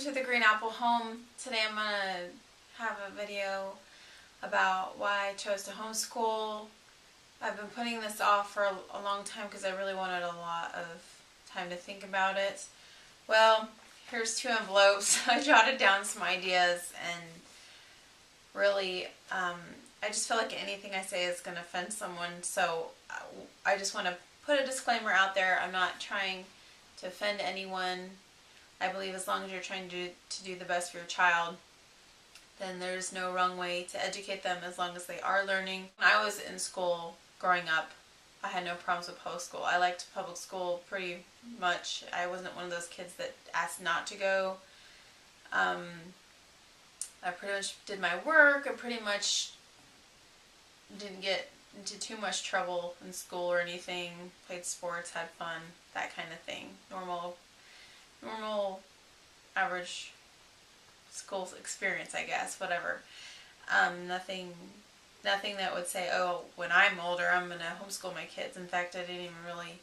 to the Green Apple Home. Today I'm going to have a video about why I chose to homeschool. I've been putting this off for a long time because I really wanted a lot of time to think about it. Well, here's 2 envelopes. I jotted down some ideas, and really I just feel like anything I say is going to offend someone, so I just want to put a disclaimer out there. I'm not trying to offend anyone. I believe as long as you're trying to do the best for your child, then there's no wrong way to educate them as long as they are learning. When I was in school growing up, I had no problems with public school. I liked public school pretty much. I wasn't one of those kids that asked not to go. I pretty much did my work. I pretty much didn't get into too much trouble in school or anything. Played sports, had fun, that kind of thing. Normal average school experience, I guess, whatever. Nothing that would say, oh, when I'm older, I'm going to homeschool my kids. In fact, I didn't even really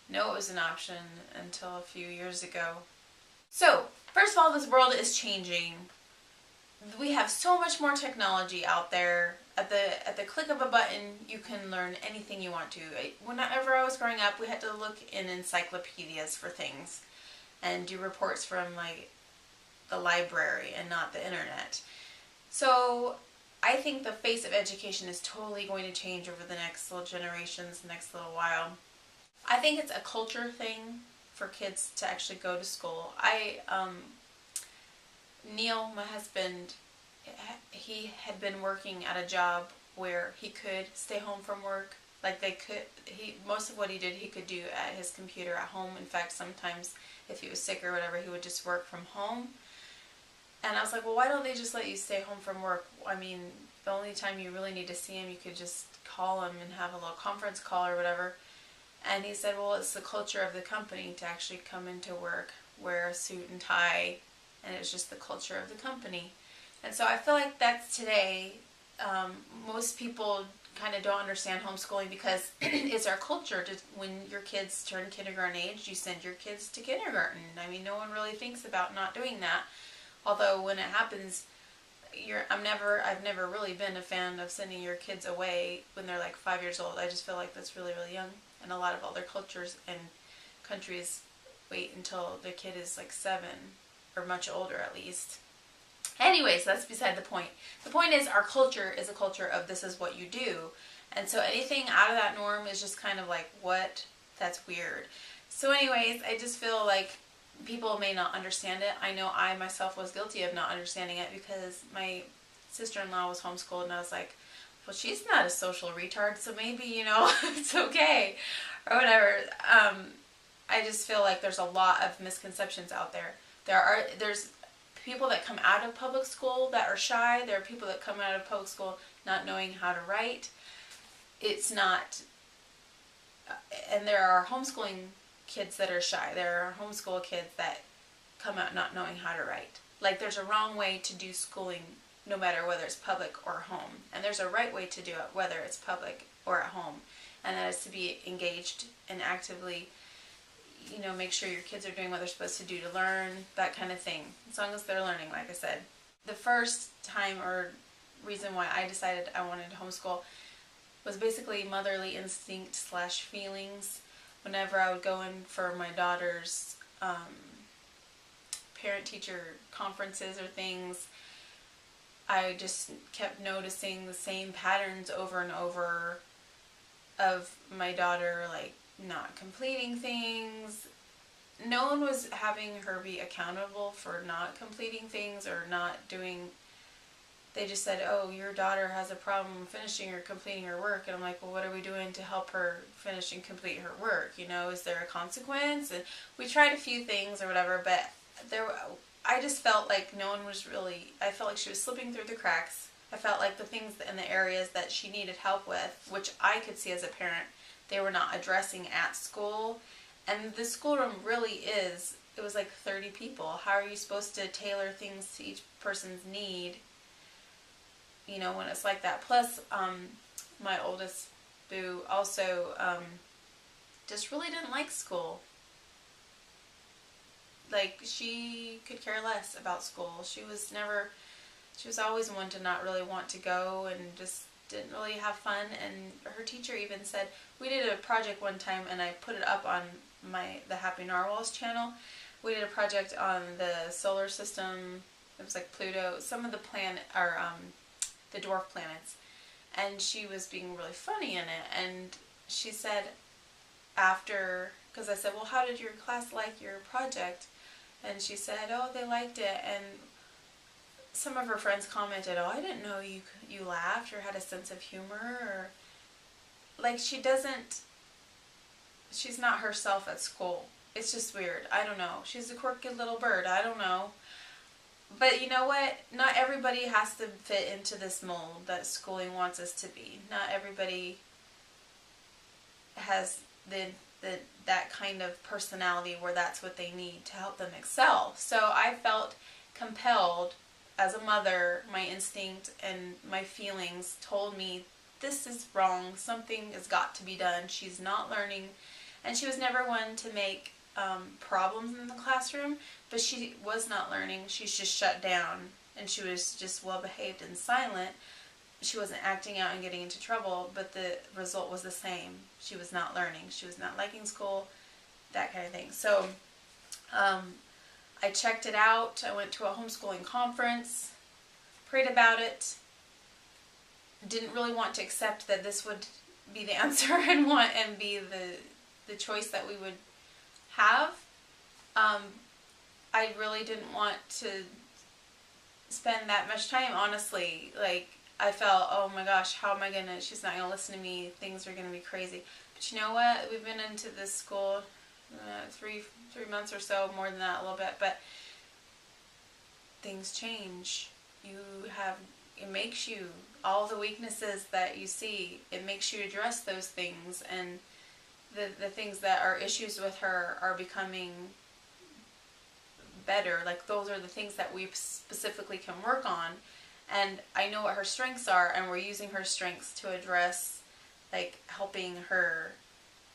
know it was an option until a few years ago. So, first of all, this world is changing. We have so much more technology out there. At the click of a button, you can learn anything you want to. Whenever I was growing up, we had to look in encyclopedias for things and do reports from like the library and not the internet. So I think the face of education is totally going to change over the next little generations, the next little while. I think it's a culture thing for kids to actually go to school. Neil, my husband, he had been working at a job where he could stay home from work. Most of what he did, he could do at his computer at home. In fact, sometimes if he was sick or whatever, he would just work from home. And I was like, well, why don't they just let you stay home from work? I mean, the only time you really need to see him, you could just call him and have a little conference call or whatever. And he said, well, it's the culture of the company to actually come into work, wear a suit and tie, and it's just the culture of the company. And so I feel like that's today. Most people kind of don't understand homeschooling because it's our culture. When your kids turn kindergarten age, you send your kids to kindergarten. I mean, no one really thinks about not doing that. Although when it happens, I've never really been a fan of sending your kids away when they're like 5 years old. I just feel like that's really, really young. And a lot of other cultures and countries wait until the kid is like 7 or much older at least. Anyways, that's beside the point. The point is our culture is a culture of this is what you do. And so anything out of that norm is just kind of like, what? That's weird. So anyways, I just feel like people may not understand it. I know I myself was guilty of not understanding it because my sister-in-law was homeschooled and I was like, well, she's not a social retard, so maybe, it's okay or whatever. I just feel like there's a lot of misconceptions out there. There's people that come out of public school that are shy. There are people that come out of public school not knowing how to write. And there are homeschooling kids that are shy. There are homeschool kids that come out not knowing how to write. Like, there's a wrong way to do schooling no matter whether it's public or home. And there's a right way to do it whether it's public or at home. And that is to be engaged and actively make sure your kids are doing what they're supposed to do to learn, that kind of thing, as long as they're learning, like I said. The first time or reason why I decided I wanted to homeschool was basically motherly instinct / feelings. Whenever I would go in for my daughter's parent-teacher conferences or things, I just kept noticing the same patterns over and over of my daughter, like, not completing things. No one was having her be accountable for not completing things or not doing. They just said, oh, your daughter has a problem finishing or completing her work. And I'm like, well, what are we doing to help her finish and complete her work? Is there a consequence? And we tried a few things or whatever, but I just felt like no one was really, I felt like she was slipping through the cracks. I felt like the things in the areas that she needed help with, which I could see as a parent, they were not addressing at school. And the schoolroom really it was like 30 people. How are you supposed to tailor things to each person's need, when it's like that? Plus, my oldest boo also just really didn't like school. like, she could care less about school. She was always one to not really want to go and just didn't really have fun. And her teacher even said, we did a project one time, and I put it up on the Happy Narwhals channel. We did a project on the solar system. It was like Pluto, some of the the dwarf planets. And she was being really funny in it. And she said after, because I said, well, how did your class like your project? And she said, oh, they liked it. And some of her friends commented, oh, I didn't know you laughed or had a sense of humor. Or, like, she's not herself at school. It's just weird. I don't know. She's a quirky little bird. I don't know. But you know what? Not everybody has to fit into this mold that schooling wants us to be. Not everybody has that kind of personality where that's what they need to help them excel. So I felt compelled, as a mother, my instinct and my feelings told me this is wrong. Something has got to be done. She's not learning. And she was never one to make problems in the classroom, but she was not learning. She's just shut down, and she was just well behaved and silent. She wasn't acting out and getting into trouble, but the result was the same. She was not learning. She was not liking school, that kind of thing. So I checked it out. I went to a homeschooling conference, prayed about it, didn't really want to accept that this would be the answer and be the choice that we would have. I really didn't want to spend that much time, honestly. Like, I felt, oh my gosh, how am I she's not gonna listen to me, things are gonna be crazy. But you know what, we've been into this school 3 months or so, more than that a little bit, but things change. It makes you, all the weaknesses that you see, it makes you address those things, and the things that are issues with her are becoming better. Like, those are the things that we specifically can work on. And I know what her strengths are, and we're using her strengths to address, like, helping her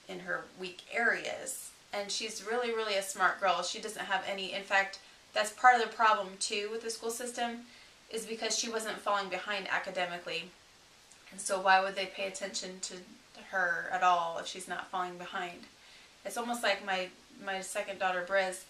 in her weak areas. And she's really, really a smart girl. She doesn't have any, in fact, that's part of the problem too with the school system, is because she wasn't falling behind academically. And so why would they pay attention to her at all if she's not falling behind? It's almost like my second daughter, Briz.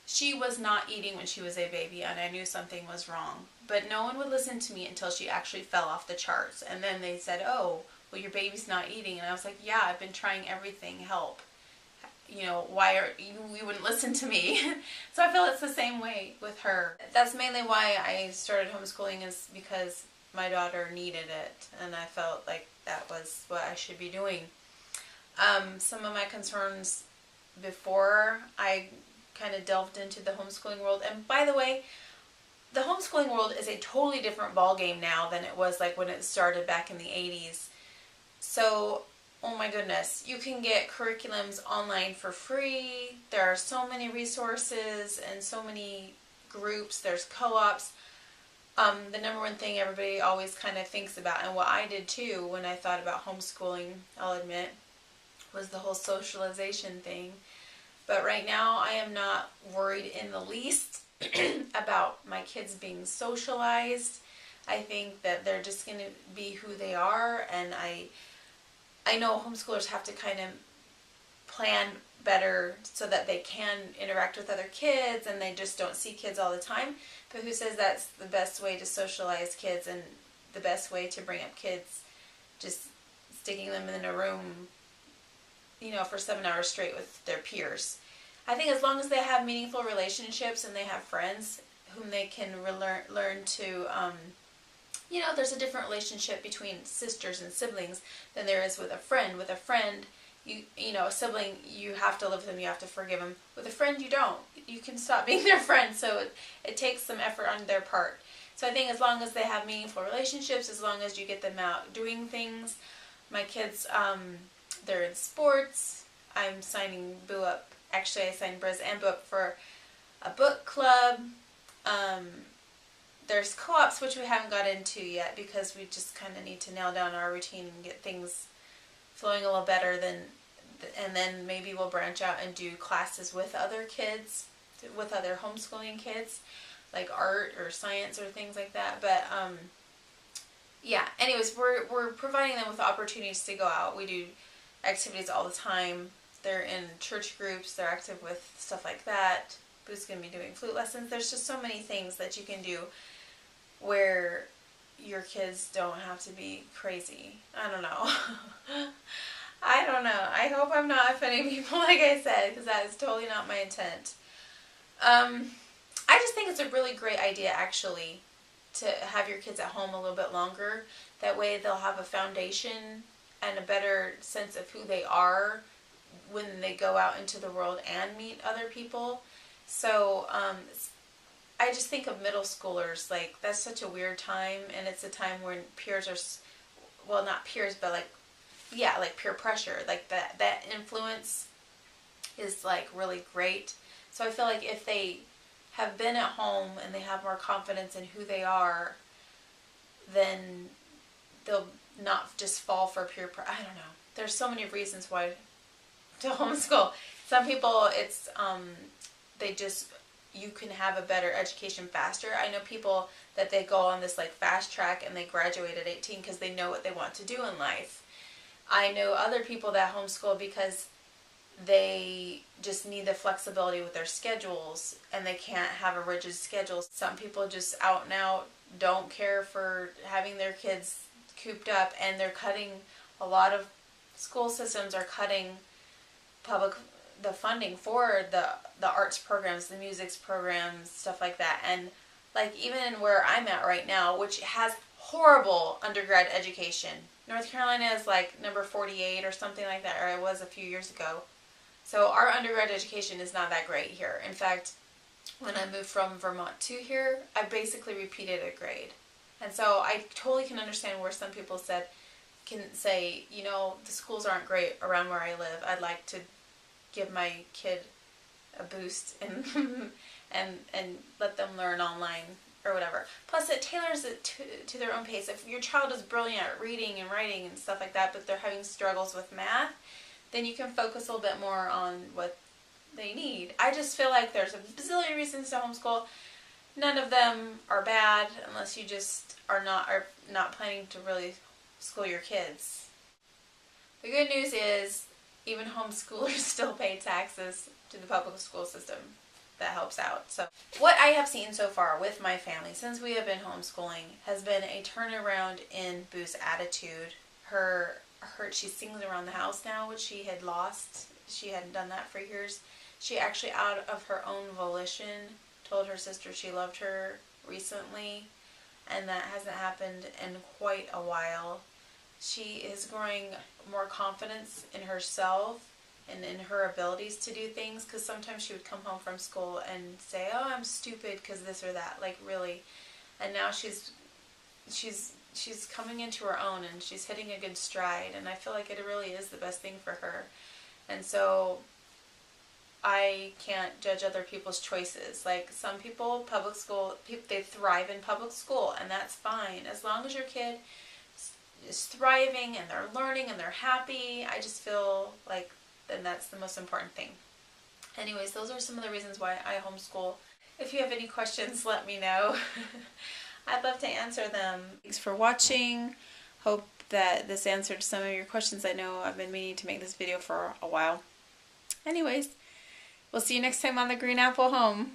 She was not eating when she was a baby, and I knew something was wrong. But no one would listen to me until she actually fell off the charts. And then they said, oh, well, your baby's not eating. And I was like, yeah, I've been trying everything, help. You know, why are you wouldn't listen to me? So I feel it's the same way with her. That's mainly why I started homeschooling, is because my daughter needed it, and I felt like that was what I should be doing. Some of my concerns before I kind of delved into the homeschooling world, and by the way, the homeschooling world is a totally different ballgame now than it was like when it started back in the 80s. So, oh my goodness, you can get curriculums online for free. There are so many resources and so many groups. There's co-ops. The number one thing everybody always kind of thinks about, and what I did too when I thought about homeschooling, I'll admit, was the whole socialization thing. But right now I am not worried in the least about my kids being socialized. I think that they're just going to be who they are, and I know homeschoolers have to kind of plan better so that they can interact with other kids and they just don't see kids all the time. But who says that's the best way to socialize kids and the best way to bring up kids, just sticking them in a room, you know, for 7 hours straight with their peers. I think as long as they have meaningful relationships and they have friends whom they can learn to, you know, there's a different relationship between sisters and siblings than there is with a friend. With a friend, you know, a sibling, you have to live with them, you have to forgive them. With a friend, you don't. You can stop being their friend, so it takes some effort on their part. So I think as long as they have meaningful relationships, as long as you get them out doing things. My kids, they're in sports. I'm signing Boo up. Actually, I signed Briz and Boo up for a book club. There's co-ops, which we haven't got into yet because we just kind of need to nail down our routine and get things flowing a little better, and then maybe we'll branch out and do classes with other kids. with other homeschooling kids, like art or science or things like that. But yeah, anyways, we're providing them with opportunities to go out. We do activities all the time. They're in church groups. They're active with stuff like that. Boo's going to be doing flute lessons. There's just so many things that you can do where your kids don't have to be crazy. I don't know. I don't know. I hope I'm not offending people, like I said, because that is totally not my intent. I just think it's a really great idea, actually, to have your kids at home a little bit longer. That way they'll have a foundation and a better sense of who they are when they go out into the world and meet other people. So I just think of middle schoolers, like that's such a weird time, and it's a time when peers are, well, not peers, but like, yeah, like peer pressure, like that influence is like really great. So I feel like if they have been at home and they have more confidence in who they are, then they'll not just fall for peer pressure. I don't know. There's so many reasons why to homeschool. Some people, it's they just, you can have a better education faster. I know people that they go on this like fast track and they graduate at 18 because they know what they want to do in life. I know other people that homeschool because they just need the flexibility with their schedules and they can't have a rigid schedule. Some people just out and out don't care for having their kids cooped up, and they're cutting, a lot of school systems are cutting the funding for the arts programs, the music programs, stuff like that. And like even where I'm at right now, which has horrible undergrad education, North Carolina is like number 48 or something like that, or it was a few years ago. So our undergrad education is not that great here. In fact, when I moved from Vermont to here, I basically repeated a grade. And so I totally can understand where some people can say, you know, the schools aren't great around where I live. I'd like to give my kid a boost and and let them learn online or whatever. Plus, it tailors it to their own pace. If your child is brilliant at reading and writing and stuff like that, but they're having struggles with math, then you can focus a little bit more on what they need. I just feel like there's a bazillion reasons to homeschool. None of them are bad unless you just are not planning to really school your kids. The good news is even homeschoolers still pay taxes to the public school system. That helps out. So what I have seen so far with my family since we have been homeschooling has been a turnaround in Boo's attitude. She sings around the house now, which she had lost. She hadn't done that for years. She actually, out of her own volition, told her sister she loved her recently, and that hasn't happened in quite a while. She is growing more confidence in herself and in her abilities to do things, because sometimes she would come home from school and say, oh, I'm stupid because this or that, like really. And now she's coming into her own and she's hitting a good stride, and I feel like it really is the best thing for her. And so I can't judge other people's choices. Like some people, public school, they thrive in public school, and that's fine. As long as your kid is thriving and they're learning and they're happy, I just feel like then that's the most important thing. Anyways, those are some of the reasons why I homeschool. If you have any questions, let me know. I'd love to answer them. Thanks for watching. Hope that this answered some of your questions. I know I've been meaning to make this video for a while. Anyways, we'll see you next time on The Green Apple Home.